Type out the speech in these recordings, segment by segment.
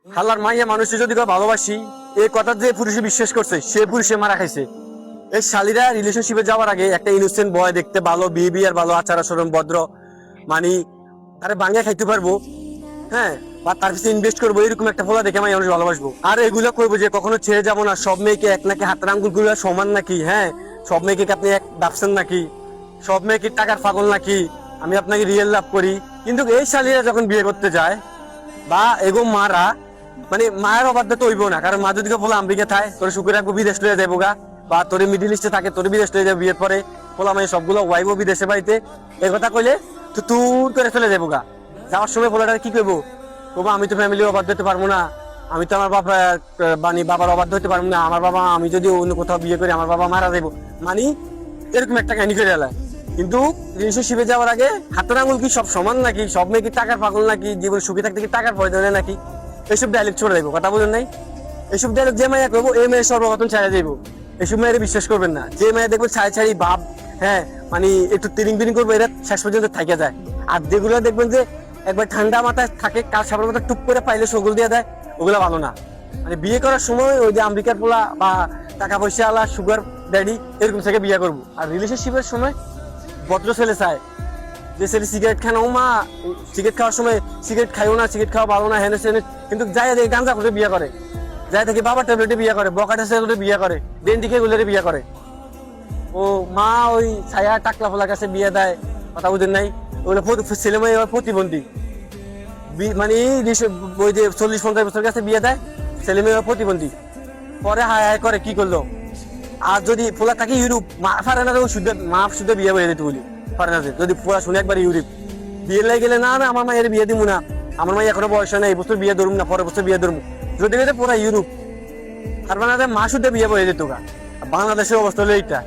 হাল্লার মাইয়া মানুষকে যদি কেউ ভালোবাসি, এই কথা যে পুরুষে বিশ্বাস করছে সে পুরুষে মারা খাইছে। এই শালীরা রিলেশনশিপে যাওয়ার আগে একটা ইনোসেন্ট বয় দেখতে ভালো, বিহেভিয়ার ভালো, আচার আচরণ ভদ্র, মানে আরে বাঙ্গা খাইতে পারবো, হ্যাঁ, বা তার পিছনে ইনভেস্ট করবো, এরকম একটা ফোলা দেখে আমি মানুষ ভালোবাসবো। আর এগুলো করবো যে কখনো ছেড়ে যাবো না। সব মেয়েকে এক নাকি হাতের আঙ্গুল গুলো সমান নাকি? হ্যাঁ, সব মেয়েকে কি আপনি এক ভাবছেন নাকি? সব মেয়েকে টাকার পাগল নাকি? আমি আপনাকে রিয়েল লাভ করি। কিন্তু এই শালীরা যখন বিয়ে করতে যায় বা এগো মারা, মানে মায়ের অবাধ্য তো হইব না, কারণ মা যদি বলে আমেরিকা থায় তোর শুক্র রাখবো, বিদেশ লয়ে যাবো গা, বা তোর মিডিল ইস্টে থাকে তোর বিদেশ লয়ে যাবো বিয়ের পরে, বলা মানে সবগুলো ওয়াইবো বিদেশে বাড়িতে, এই কথা কইলে তো তুর করে চলে যাবো গা। যাওয়ার সময় বলাটা কি করবো? বাবা আমি তো ফ্যামিলি অবাধ্য হতে পারবো না, আমি তো আমার বাবা মানে বাবার অবাধ্য হতে পারবো না, আমার বাবা আমি যদি অন্য কোথাও বিয়ে করি আমার বাবা মারা যাবো, মানে এরকম একটা কাহিনী করে এলায়। কিন্তু রিলেশনশিপে যাওয়ার আগে হাতের আঙুল কি সব সমান নাকি? সব মেয়ে কি টাকার পাগল নাকি? জীবন সুখী থাকতে কি টাকার প্রয়োজন নাকি? এসব ডায়লগ ছড়ে দেবো, কথা বলেন নাই? এসব ডায়লগ যে মায়া করবো এই মেয়ে সর্বপ্রথম ছাড়া যাইবো। এসব মেয়ের বিশ্বাস করবেন না। যে মেয়ে দেখবো ছাড়ি ছাড়ি ভাব, হ্যাঁ, মানে একটু তিরিং বিরিং করবো, এরা শেষ পর্যন্ত থাকা যায়। আর যেগুলো দেখবেন যে একবার ঠান্ডা মাথায় থাকে, কাল সাবান মাথা টুপ করে পাইলে সগুল দিয়ে দেয়, ওগুলো ভালো না। মানে বিয়ে করার সময় ওই যে আমেরিকার পোলা বা টাকা পয়সা আলা সুগার ড্যাডি এরকম থেকে বিয়ে করবো। আর রিলেশনশিপের সময় ভদ্র ছেলে চায়, যে ছেলে সিগারেট খায় না, ও মা সিগারেট খাওয়ার সময় সিগারেট খাইও না, সিগারেট খাওয়া ভালো না, হেনে সেনে, কিন্তু যাই দেখে গাঞ্জা করে বিয়ে করে, যাই থেকে বাবার ট্যাবলেটে বিয়ে করে, বকাটা ছেলে বিয়ে করে, ডেন্টিকে গুলোরে বিয়ে করে। ও মা ওই ছায়া টাকলা ফোলার কাছে বিয়ে দেয়, কথা বুঝেন নাই? ওগুলো ছেলে মেয়ে প্রতিবন্ধী, মানে ওই যে 40-50 বছর কাছে বিয়ে দেয়, ছেলে মেয়ে প্রতিবন্ধী, পরে হায় হায় করে কি করলো। আর যদি পোলা থাকে ইউরোপ, মা পারে না শুদ্ধ, মা শুদ্ধ বিয়ে বলে দিতে বলি পারে না, যদি পোলা শুনে একবার ইউরোপ বিয়ে লেগে গেলে না না আমার মায়ের বিয়ে দিব না, আমার মাই এখনো বয়স হয় না, এই বছর বিয়ে ধরুম না, পরের বছর বিয়ে ধরুম, যদি গেলে পুরা ইউরোপ। তার মানে মা শুদ্ধ বিয়ে বলে দিত গা। বাংলাদেশের অবস্থা হলো এইটা।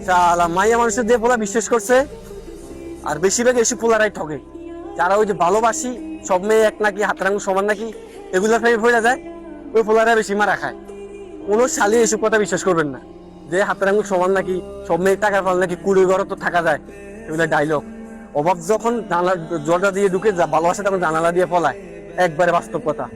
শালা মাইয়া মানুষের দিয়ে পোলা বিশ্বাস করছে। আর বেশিরভাগ এসে পোলারাই ঠকে, যারা ওই যে ভালোবাসি সব মেয়ে এক নাকি হাতের আঙুল সমান নাকি এগুলোর ফেলে হয়ে যায়, ওই পোলারা বেশি মারা খায়। কোনো শালি এসব কথা বিশ্বাস করবেন না, যে হাতের আঙুল সমান নাকি সব মেয়ে টাকার ফল নাকি কুড়ি ঘর তো থাকা যায়, এগুলো ডায়লগ। অভাব যখন জানালা দরজা দিয়ে ঢুকে ভালোবাসা তখন জানালা দিয়ে পলায়, একবারে বাস্তব কথা।